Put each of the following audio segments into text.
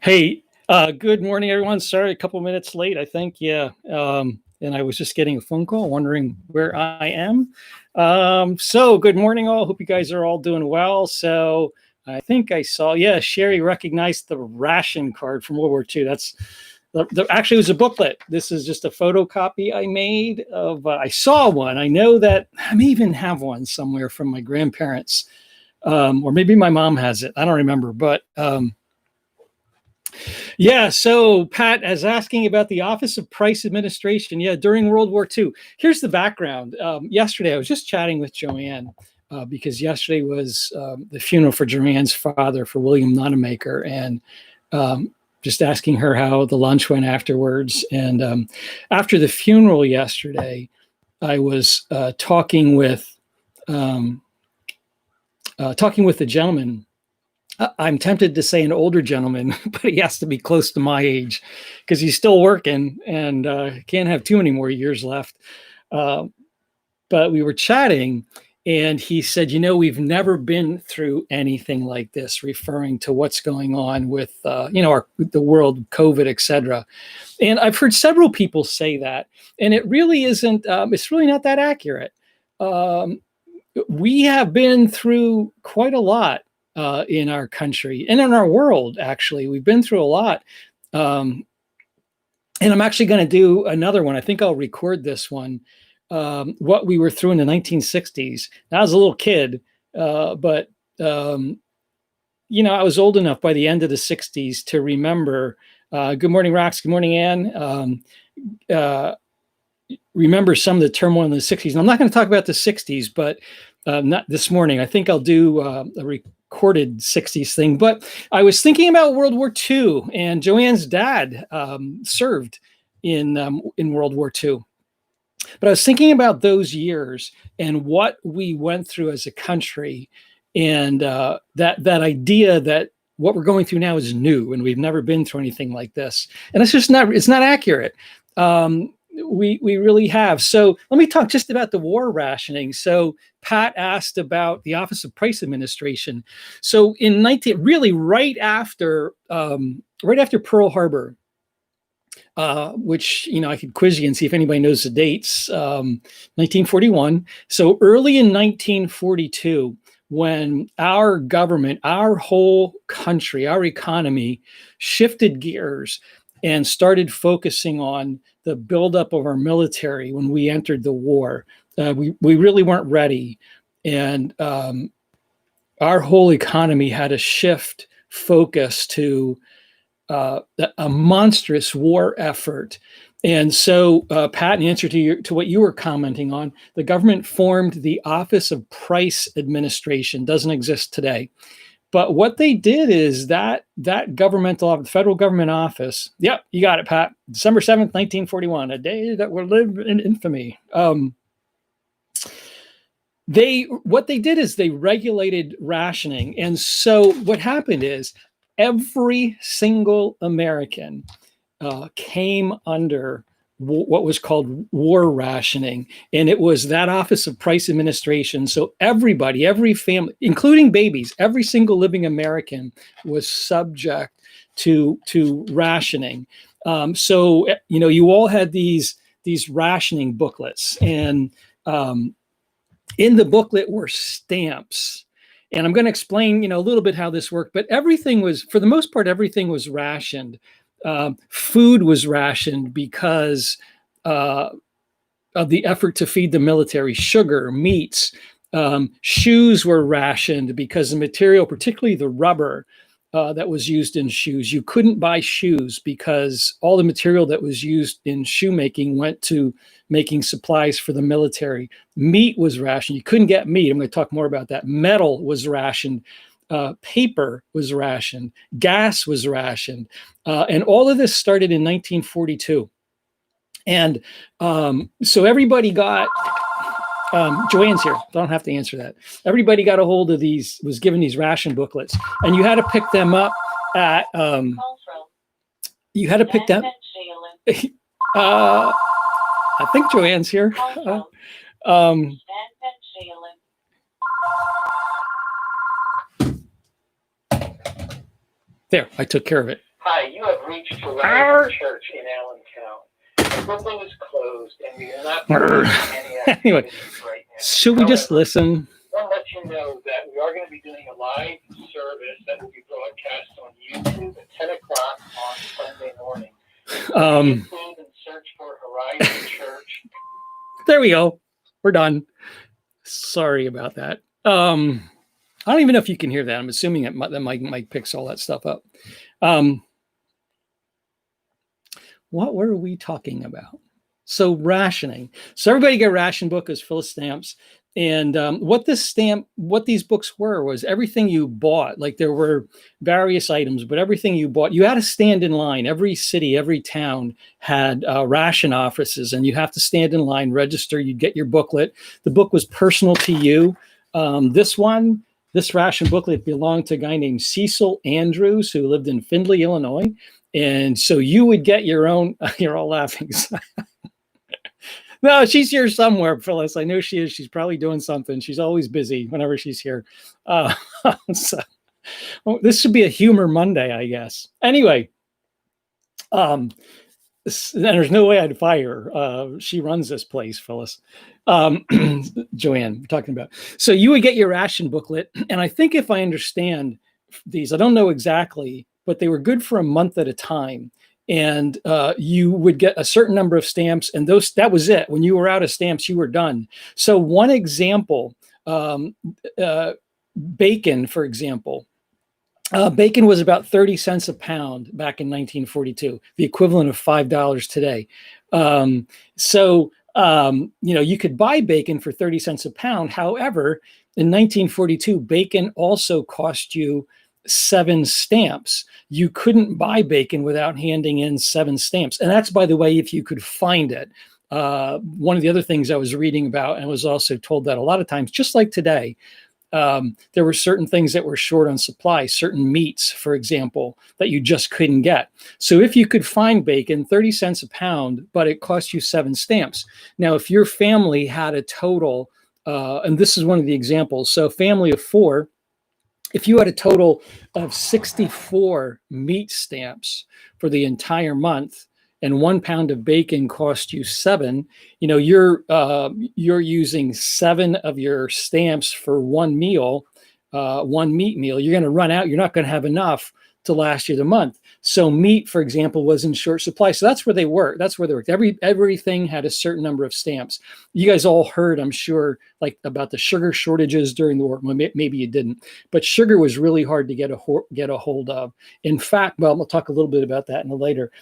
Hey, good morning, everyone. Sorry, a couple minutes late, I think. Yeah. And I was just getting a phone call wondering where I am. So, good morning, all. Hope you guys are all doing well. So, I think I saw, yeah, Sherry recognized the ration card from World War II. Actually, it was a booklet. This is just a photocopy I made of, I saw one. I know that I may even have one somewhere from my grandparents, or maybe my mom has it. I don't remember, but yeah, so Pat is asking about the Office of Price Administration. Yeah, during World War II. Here's the background. Yesterday, I was just chatting with Joanne because yesterday was the funeral for Joanne's father, for William Nonamaker, and just asking her how the lunch went afterwards. And after the funeral yesterday, I was um, talking with the gentleman. I'm tempted to say an older gentleman, but he has to be close to my age because he's still working and can't have too many more years left. Uh, but we were chatting, and he said, we've never been through anything like this, referring to what's going on with, the world, COVID, et cetera. And I've heard several people say that, and it really isn't, it's really not that accurate. Um, we have been through quite a lot in our country and in our world. Actually, we've been through a lot. Um, and I'm actually going to do another one. I think I'll record this one. What we were through in the 1960s. I was a little kid, but I was old enough by the end of the 60s to remember. Good morning, Rox. Good morning, Ann. Remember some of the turmoil in the 60s. And I'm not going to talk about the 60s, but not this morning. I think I'll do a recorded 60s thing. But I was thinking about World War II, and Joanne's dad served in World War II. But I was thinking about those years and what we went through as a country, and that idea that what we're going through now is new and we've never been through anything like this. And it's not accurate. We really have. So let me talk just about the war rationing. So Pat asked about the Office of Price Administration. So in right after Pearl Harbor, which I could quiz you and see if anybody knows the dates. 1941. So early in 1942, when our government, our whole country, our economy shifted gears and started focusing on the buildup of our military when we entered the war. We really weren't ready. And our whole economy had to shift focus to a monstrous war effort. And so, Pat, in answer to what you were commenting on, the government formed the Office of Price Administration. Doesn't exist today. But what they did is that federal government office, yep, you got it, Pat, December 7th, 1941, a day that will live in infamy. What they did is they regulated rationing. And so what happened is every single American came under what was called war rationing. And it was that Office of Price Administration. So everybody, every family, including babies, every single living American was subject to rationing. So you all had these rationing booklets, and in the booklet were stamps. And I'm going to explain, a little bit how this worked, but for the most part, everything was rationed. Food was rationed because of the effort to feed the military. Sugar, meats, shoes were rationed because the material, particularly the rubber that was used in shoes, you couldn't buy shoes because all the material that was used in shoemaking went to making supplies for the military. Meat was rationed. You couldn't get meat. I'm going to talk more about that. Metal was rationed. Paper was rationed. Gas was rationed. And all of this started in 1942. And so everybody got, Joanne's here. Don't have to answer that. Everybody got a hold of was given these ration booklets, and you had to pick them up at, I think Joanne's here. There, I took care of it. Hi, you have reached Horizon Church in Allentown. The building is closed, and we are not doing any Anyway, activities right now. should we just listen? I want to let you know that we are going to be doing a live service that will be broadcast on YouTube at 10 o'clock on Sunday morning. YouTube and search for Horizon Church. There we go. We're done. Sorry about that. I don't even know if you can hear that. I'm assuming that the mic picks all that stuff up. What were we talking about? So rationing. So everybody got a ration book. It was full of stamps. And what these books were was everything you bought. Like there were various items, but everything you bought, you had to stand in line. Every city, every town had ration offices, and you have to stand in line, register. You'd get your booklet. The book was personal to you. This ration booklet belonged to a guy named Cecil Andrews, who lived in Findlay, Illinois. And so you would get your own. You're all laughing. No, she's here somewhere, Phyllis. I know she is. She's probably doing something. She's always busy whenever she's here. This should be a humor Monday, I guess. Anyway, there's no way I'd fire her. She runs this place, Phyllis. Joanne, we're talking about. So you would get your ration booklet, and I think if I understand these, I don't know exactly, but they were good for a month at a time. And you would get a certain number of stamps, and that was it. When you were out of stamps, you were done. So one example, bacon, for example. Bacon was about 30 cents a pound back in 1942, the equivalent of $5 today. You could buy bacon for 30 cents a pound. However, in 1942, bacon also cost you 7 stamps. You couldn't buy bacon without handing in 7 stamps. And that's, by the way, if you could find it. One of the other things I was reading about, and was also told that a lot of times, just like today, there were certain things that were short on supply, certain meats, for example, that you just couldn't get. So if you could find bacon, 30 cents a pound, but it cost you 7 stamps. Now, if your family had a total, and this is one of the examples, so family of 4, if you had a total of 64 meat stamps for the entire month, and 1 pound of bacon cost you 7, you're using 7 of your stamps for one meal, one meat meal. You're going to run out. You're not going to have enough to last you the month. So meat, for example, was in short supply. So that's where they worked. That's where they worked. Everything had a certain number of stamps. You guys all heard, I'm sure, like about the sugar shortages during the war. Maybe you didn't, but sugar was really hard to get a hold of. In fact, well, we'll talk a little bit about that in a later.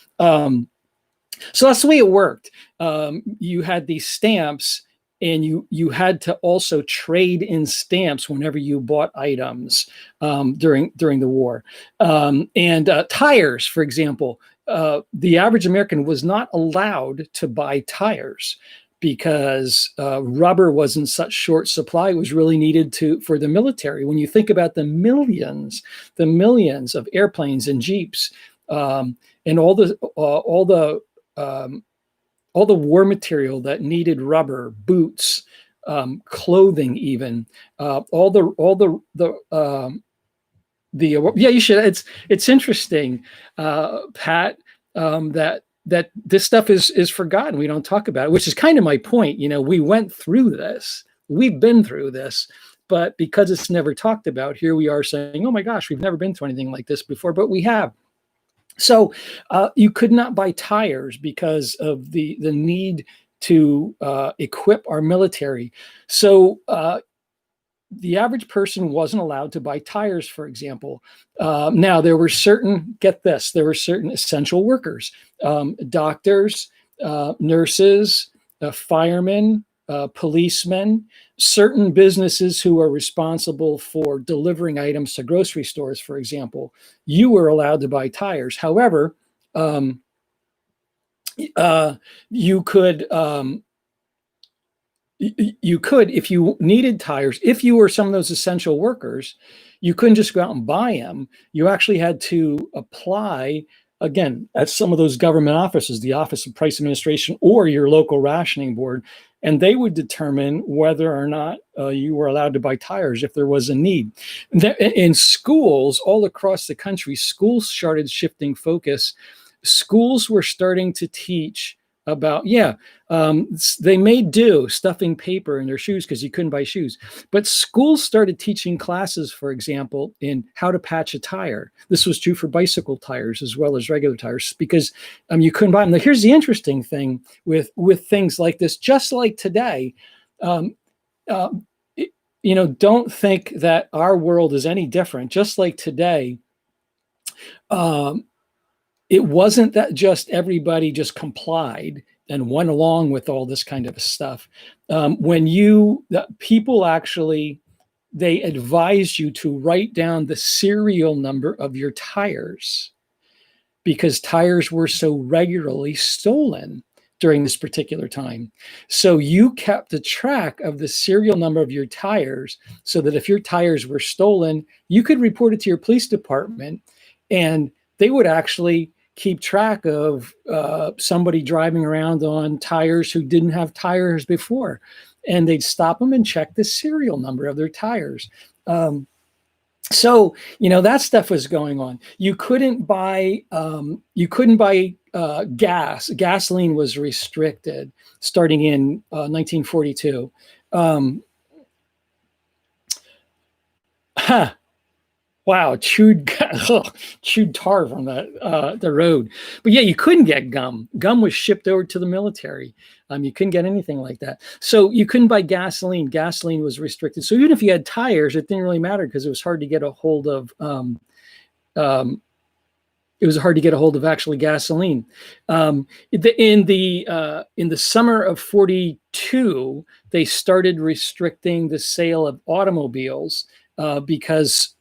So that's the way it worked. You had these stamps, and you had to also trade in stamps whenever you bought items during the war. Tires, for example, the average American was not allowed to buy tires because rubber was in such short supply. It was really needed for the military. When you think about the millions of airplanes and Jeeps, and all the war material that needed rubber, boots, clothing, even you should. It's interesting, Pat, that this stuff is forgotten. We don't talk about it, which is kind of my point. We went through this. We've been through this, but because it's never talked about, here we are saying, "Oh my gosh, we've never been through anything like this before," but we have. So you could not buy tires because of the need to equip our military. So the average person wasn't allowed to buy tires, for example. Now, there were certain essential workers, doctors, nurses, firemen, policemen, certain businesses who are responsible for delivering items to grocery stores, for example. You were allowed to buy tires. However, you could, if you needed tires, if you were some of those essential workers, you couldn't just go out and buy them. You actually had to apply, again, at some of those government offices, the Office of Price Administration or your local rationing board, and they would determine whether or not you were allowed to buy tires if there was a need. In schools all across the country, schools started shifting focus. Schools were starting to teach about, they made do stuffing paper in their shoes because you couldn't buy shoes. But schools started teaching classes, for example, in how to patch a tire. This was true for bicycle tires as well as regular tires, because you couldn't buy them. Now, here's the interesting thing with things like this, just like today, don't think that our world is any different. Just like today, it wasn't that just everybody just complied and went along with all this kind of stuff. People actually, they advised you to write down the serial number of your tires, because tires were so regularly stolen during this particular time. So you kept a track of the serial number of your tires, so that if your tires were stolen, you could report it to your police department, and they would actually keep track of somebody driving around on tires who didn't have tires before, and they'd stop them and check the serial number of their tires. So that stuff was going on. You couldn't buy gas. Gasoline was restricted starting in 1942. Wow, chewed tar from the road. But yeah, you couldn't get gum. Gum was shipped over to the military. You couldn't get anything like that. So you couldn't buy gasoline. Gasoline was restricted. So even if you had tires, it didn't really matter, because it was hard to get a hold of. It was hard to get a hold of actually gasoline. In the summer of '42, they started restricting the sale of automobiles because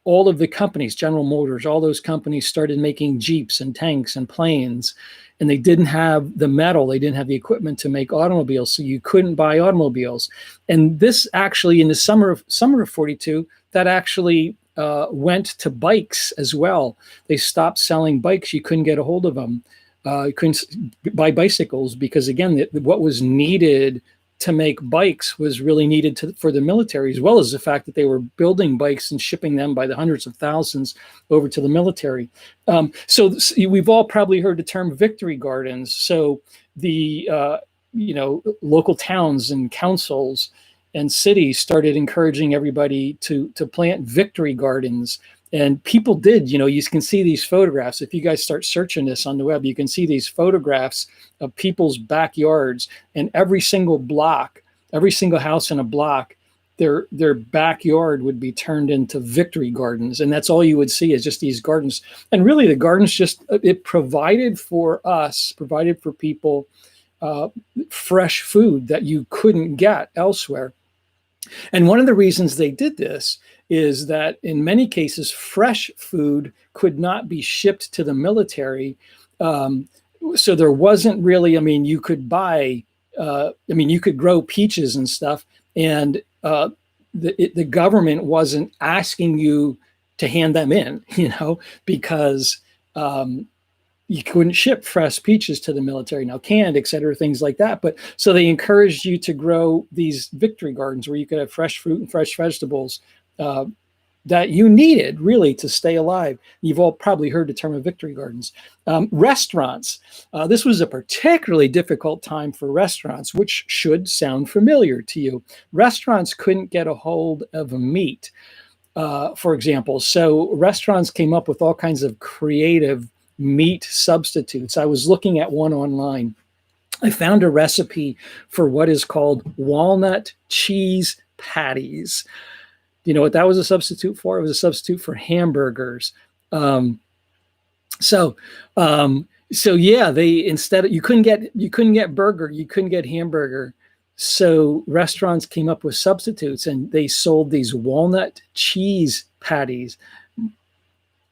all of the companies, General Motors, all those companies started making Jeeps and tanks and planes, and they didn't have the metal, they didn't have the equipment to make automobiles, so you couldn't buy automobiles. And this actually, in the summer of '42, that actually went to bikes as well. They stopped selling bikes. You couldn't get a hold of them. You couldn't buy bicycles, because again, what was needed to make bikes was really needed for the military, as well as the fact that they were building bikes and shipping them by the hundreds of thousands over to the military. So we've all probably heard the term victory gardens. So the local towns and councils and cities started encouraging everybody to plant victory gardens. And people did. You can see these photographs. If you guys start searching this on the web, you can see these photographs of people's backyards, and every single block, every single house in a block, their backyard would be turned into victory gardens. And that's all you would see, is just these gardens. And really the gardens it provided for people fresh food that you couldn't get elsewhere. And one of the reasons they did this is that in many cases, fresh food could not be shipped to the military. So there wasn't really, you could buy, you could grow peaches and stuff, and the government wasn't asking you to hand them in, because you couldn't ship fresh peaches to the military, now canned, et cetera, things like that. But so they encouraged you to grow these victory gardens where you could have fresh fruit and fresh vegetables that you needed really to stay alive. You've all probably heard the term of victory gardens. Restaurants. This was a particularly difficult time for restaurants, which should sound familiar to you. Restaurants couldn't get a hold of meat, for example. So restaurants came up with all kinds of creative meat substitutes. I was looking at one online. I found a recipe for what is called walnut cheese patties. Do you know what that was a substitute for? It was a substitute for hamburgers. So yeah, you couldn't get burger, you couldn't get hamburger. So restaurants came up with substitutes, and they sold these walnut cheese patties.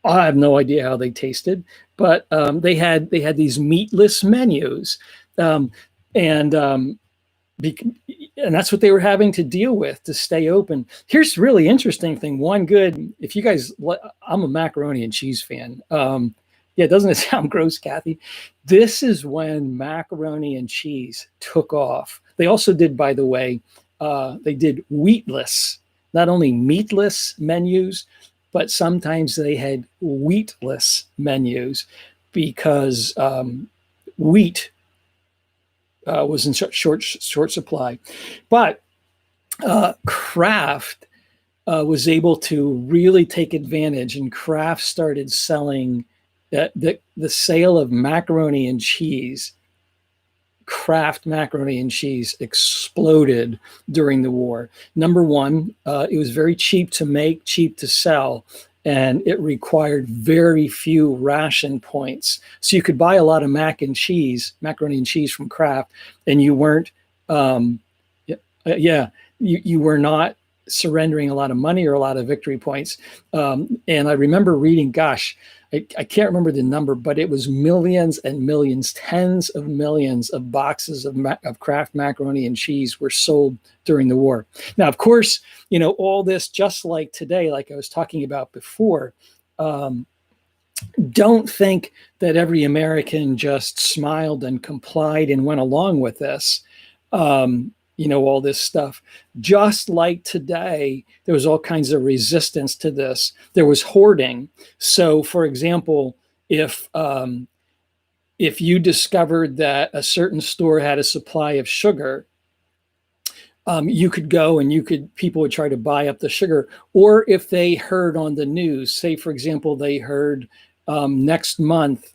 I have no idea how they tasted, but they had these meatless menus, and that's what they were having to deal with to stay open. Here's really interesting thing. If you guys, I'm a macaroni and cheese fan. Yeah, doesn't it sound gross, Kathy? This is when macaroni and cheese took off. They also did, by the way, they did wheatless, not only meatless menus, but sometimes they had wheatless menus because wheat was in short supply. But Kraft was able to really take advantage, and Kraft started selling the sale of macaroni and cheese. Kraft macaroni and cheese exploded during the war. Number one, it was very cheap to make, cheap to sell, and it required very few ration points. So you could buy a lot of macaroni and cheese from Kraft, and you weren't, you were not surrendering a lot of money or a lot of victory points. And I remember reading, gosh, I can't remember the number, but it was millions and millions, tens of millions of boxes of Kraft macaroni and cheese were sold during the war. Now, of course, all this, just like today, like I was talking about before, don't think that every American just smiled and complied and went along with this. All this stuff. Just like today, there was all kinds of resistance to this. There was hoarding. So, for example, if you discovered that a certain store had a supply of sugar, you could go and people would try to buy up the sugar. Or if they heard on the news, say, for example, they heard next month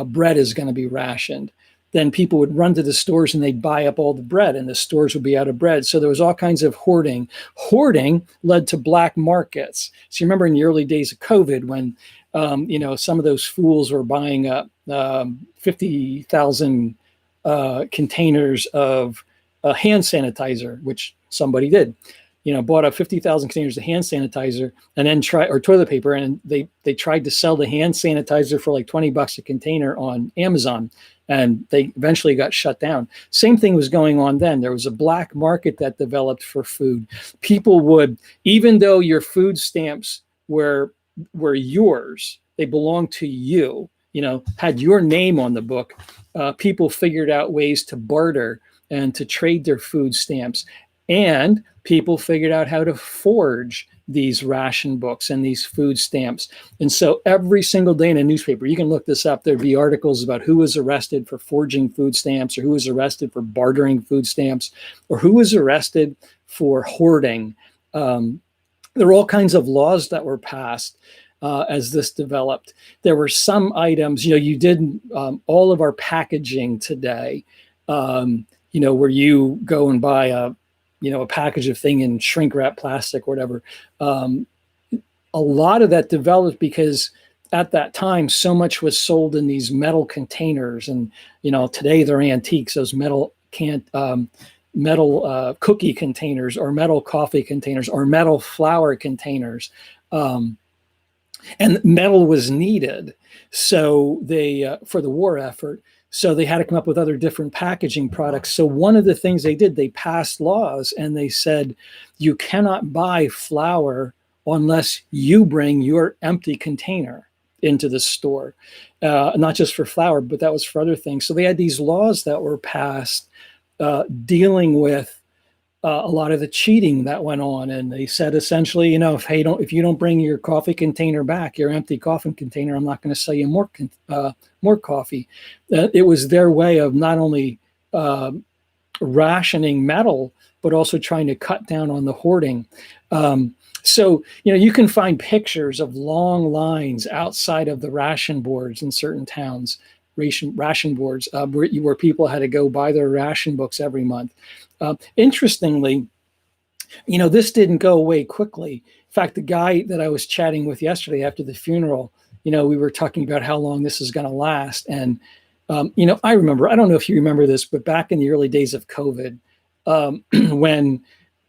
bread is going to be rationed, then people would run to the stores and they'd buy up all the bread, and the stores would be out of bread. So there was all kinds of hoarding. Hoarding led to black markets. So you remember in the early days of COVID when, some of those fools were buying up 50,000 containers of hand sanitizer, which somebody did. Bought up 50,000 containers of hand sanitizer and then toilet paper, and they tried to sell the hand sanitizer for like $20 a container on Amazon, and they eventually got shut down. Same thing was going on then. There was a black market that developed for food. People would, even though your food stamps were yours, they belonged to you, had your name on the book, people figured out ways to barter and to trade their food stamps. And people figured out how to forge these ration books and these food stamps. And so every single day in a newspaper, you can look this up, there'd be articles about who was arrested for forging food stamps, or who was arrested for bartering food stamps, or who was arrested for hoarding. There were all kinds of laws that were passed as this developed. There were some items, you did all of our packaging today, where you go and buy a package of thing in shrink wrap plastic or whatever. A lot of that developed because at that time, so much was sold in these metal containers, and today they're antiques. Those metal cookie containers, or metal coffee containers, or metal flour containers, and metal was needed. So they for the war effort. So they had to come up with other different packaging products. So one of the things they did, they passed laws and they said, you cannot buy flour unless you bring your empty container into the store. Not just for flour, but that was for other things. So they had these laws that were passed dealing with a lot of the cheating that went on. And they said essentially, if you don't bring your coffee container back, your empty coffee container, I'm not going to sell you more coffee. It was their way of not only rationing metal, but also trying to cut down on the hoarding. So, you can find pictures of long lines outside of the ration boards in certain towns, ration boards, where people had to go buy their ration books every month. Interestingly, this didn't go away quickly. In fact, the guy that I was chatting with yesterday after the funeral, we were talking about how long this is going to last. And, I remember, I don't know if you remember this, but back in the early days of COVID,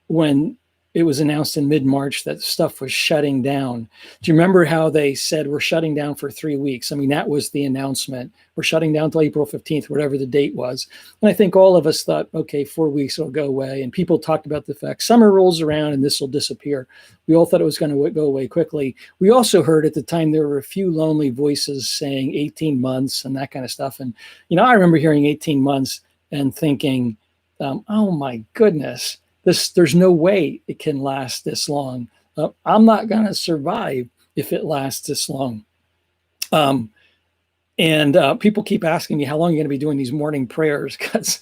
when it was announced in mid-March that stuff was shutting down. Do you remember how they said we're shutting down for 3 weeks? I mean, that was the announcement. We're shutting down till April 15th, whatever the date was. And I think all of us thought, okay, 4 weeks will go away. And people talked about the fact summer rolls around and this will disappear. We all thought it was going to go away quickly. We also heard at the time there were a few lonely voices saying 18 months and that kind of stuff. And, I remember hearing 18 months and thinking, Oh my goodness, there's no way it can last this long. I'm not going to survive if it lasts this long. And people keep asking me how long are you going to be doing these morning prayers? Because,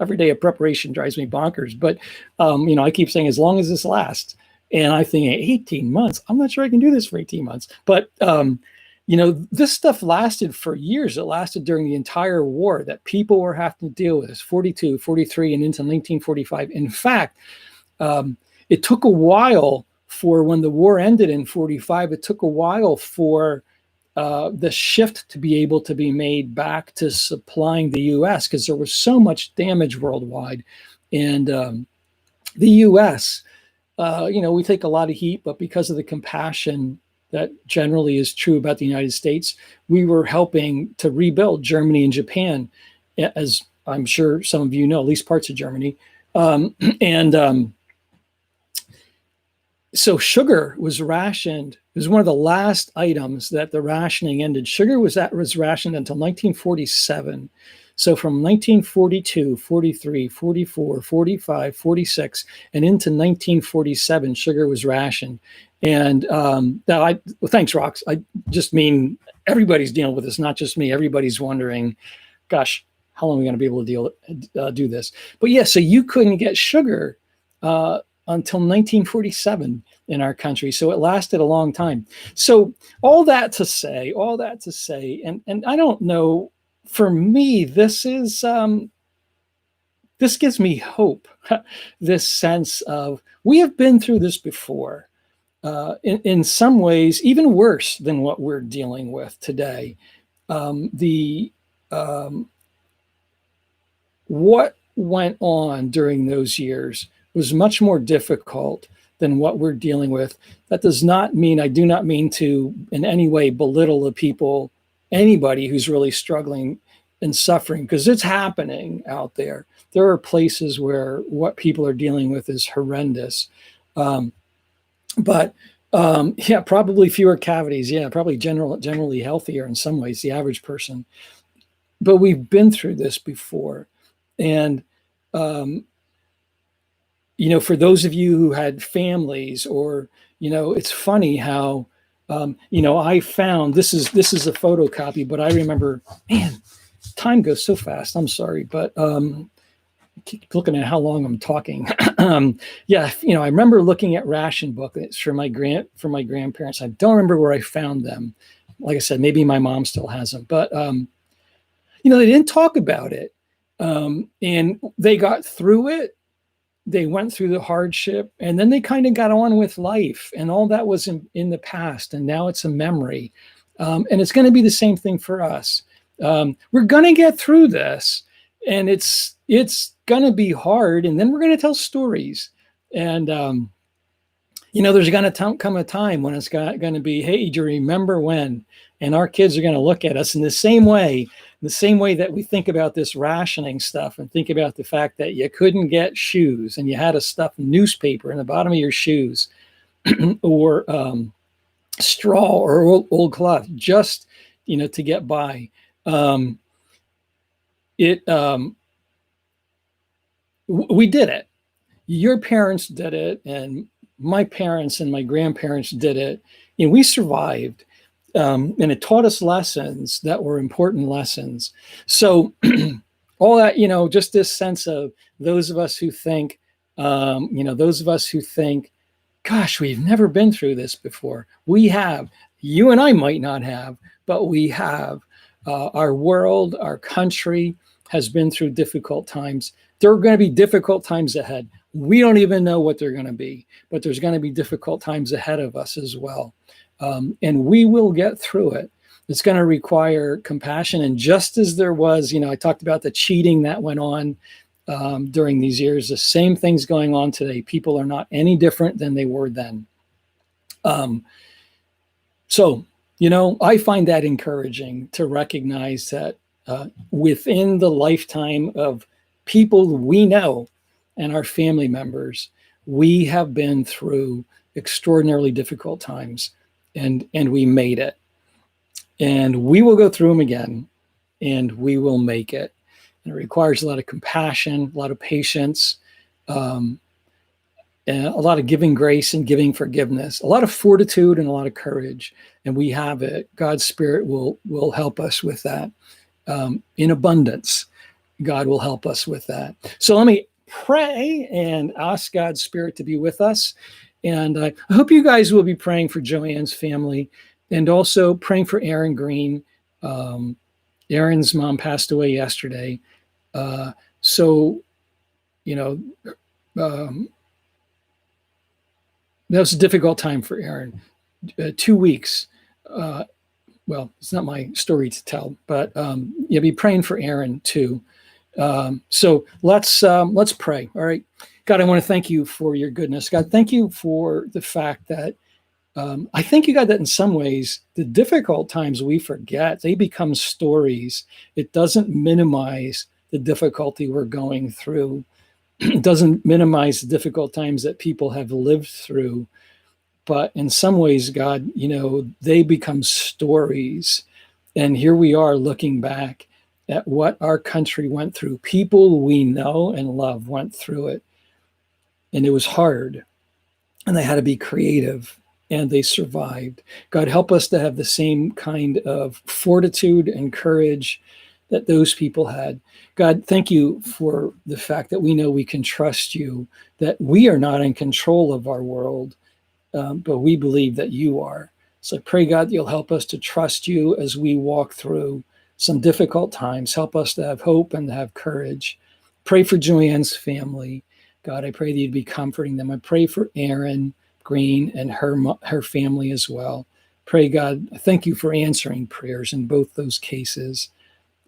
every day of preparation drives me bonkers. But, I keep saying as long as this lasts. And I think 18 months, I'm not sure I can do this for 18 months. But, this stuff lasted for years. It lasted during the entire war that people were having to deal with. It's 42, 43, and into 1945. In fact, it took a while for when the war ended in 45, it took a while for the shift to be able to be made back to supplying the U.S. because there was so much damage worldwide. And the U.S., we take a lot of heat, but because of the compassion that generally is true about the United States, we were helping to rebuild Germany and Japan, as I'm sure some of you know, at least parts of Germany. So sugar was rationed. It was one of the last items that the rationing ended. Sugar was rationed until 1947. So from 1942, 43, 44, 45, 46, and into 1947, sugar was rationed. And thanks, Rox. I just mean everybody's dealing with this, not just me. Everybody's wondering, gosh, how long are we going to be able to do this? But yeah, so you couldn't get sugar until 1947 in our country. So it lasted a long time. So all that to say, and I don't know, for me, this gives me hope, this sense of we have been through this before, in some ways, even worse than what we're dealing with today. What went on during those years was much more difficult than what we're dealing with. That does not mean, I do not mean to in any way belittle the people, anybody who's really struggling and suffering, because it's happening out there. There are places where what people are dealing with is horrendous. But probably fewer cavities. Yeah, probably generally healthier in some ways, the average person. But we've been through this before. And, for those of you who had families, or, it's funny how, I found, this is a photocopy, but I remember, man, time goes so fast. I'm sorry, but keep looking at how long I'm talking. I remember looking at ration booklets for my grandparents. I don't remember where I found them. Like I said, maybe my mom still has them, but they didn't talk about it, and they got through it. They went through the hardship, and then they kind of got on with life, and all that was in the past, and now it's a memory. And it's going to be the same thing for us. We're going to get through this, and it's going to be hard, and then we're going to tell stories. And, there's going to come a time when it's going to be, hey, do you remember when? And our kids are going to look at us in the same way that we think about this rationing stuff, and think about the fact that you couldn't get shoes and you had to stuff newspaper in the bottom of your shoes or straw or old cloth just, to get by. We did it. Your parents did it, and my parents and my grandparents did it, and we survived. And it taught us lessons that were important lessons. So all that, just this sense of those of us who think, gosh, we've never been through this before. We have. You and I might not have, but we have. Our world, our country has been through difficult times. There are going to be difficult times ahead. We don't even know what they're going to be, but there's going to be difficult times ahead of us as well. And we will get through it. It's going to require compassion. And just as there was, I talked about the cheating that went on during these years, the same thing's going on today. People are not any different than they were then. So, I find that encouraging to recognize that within the lifetime of people we know and our family members, we have been through extraordinarily difficult times, and we made it. And we will go through them again, and we will make it. And it requires a lot of compassion, a lot of patience, and a lot of giving grace and giving forgiveness, a lot of fortitude and a lot of courage. And we have it. God's Spirit will help us with that in abundance. God will help us with that. So let me pray and ask God's Spirit to be with us. And I hope you guys will be praying for Joanne's family and also praying for Aaron Green. Aaron's mom passed away yesterday. So, you know, that was a difficult time for Aaron. 2 weeks. Well, it's not my story to tell, but you'll be praying for Aaron too. So let's pray. All right. God, I want to thank you for your goodness. God, thank you for the fact that I thank you, God, that in some ways, the difficult times we forget, they become stories. It doesn't minimize the difficulty we're going through. It doesn't minimize the difficult times that people have lived through. But in some ways, God, you know, they become stories. And here we are looking back at what our country went through. People we know and love went through it. And it was hard. And they had to be creative. And they survived. God, help us to have the same kind of fortitude and courage that those people had. God, thank you for the fact that we know we can trust you, that we are not in control of our world, but we believe that you are. So I pray, God, that you'll help us to trust you as we walk through some difficult times. Help us to have hope and to have courage. Pray for Joanne's family. God, I pray that you'd be comforting them. I pray for Aaron Green and her family as well. Pray, God, thank you for answering prayers in both those cases,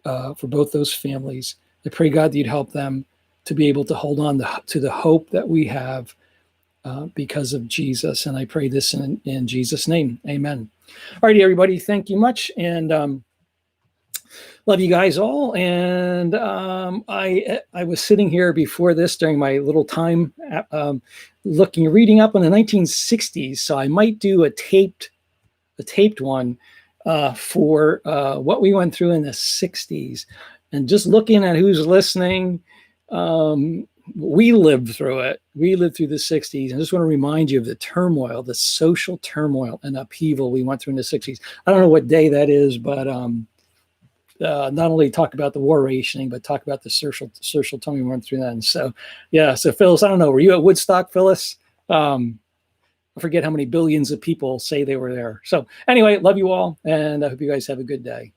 for both those families. I pray, God, that you'd help them to be able to hold on to the hope that we have because of Jesus. And I pray this in Jesus' name. Amen. All righty, everybody. Thank you much. And love you guys all. And I was sitting here before this during my little time reading up on the 1960s. So I might do a taped one for what we went through in the 60s. And just looking at who's listening, we lived through it. We lived through the 60s. And I just want to remind you of the turmoil, the social turmoil and upheaval we went through in the 60s. I don't know what day that is, but not only talk about the war rationing, but talk about the social turmoil we went through then. So, yeah. So, Phyllis, I don't know. Were you at Woodstock, Phyllis? I forget how many billions of people say they were there. So, anyway, love you all. And I hope you guys have a good day.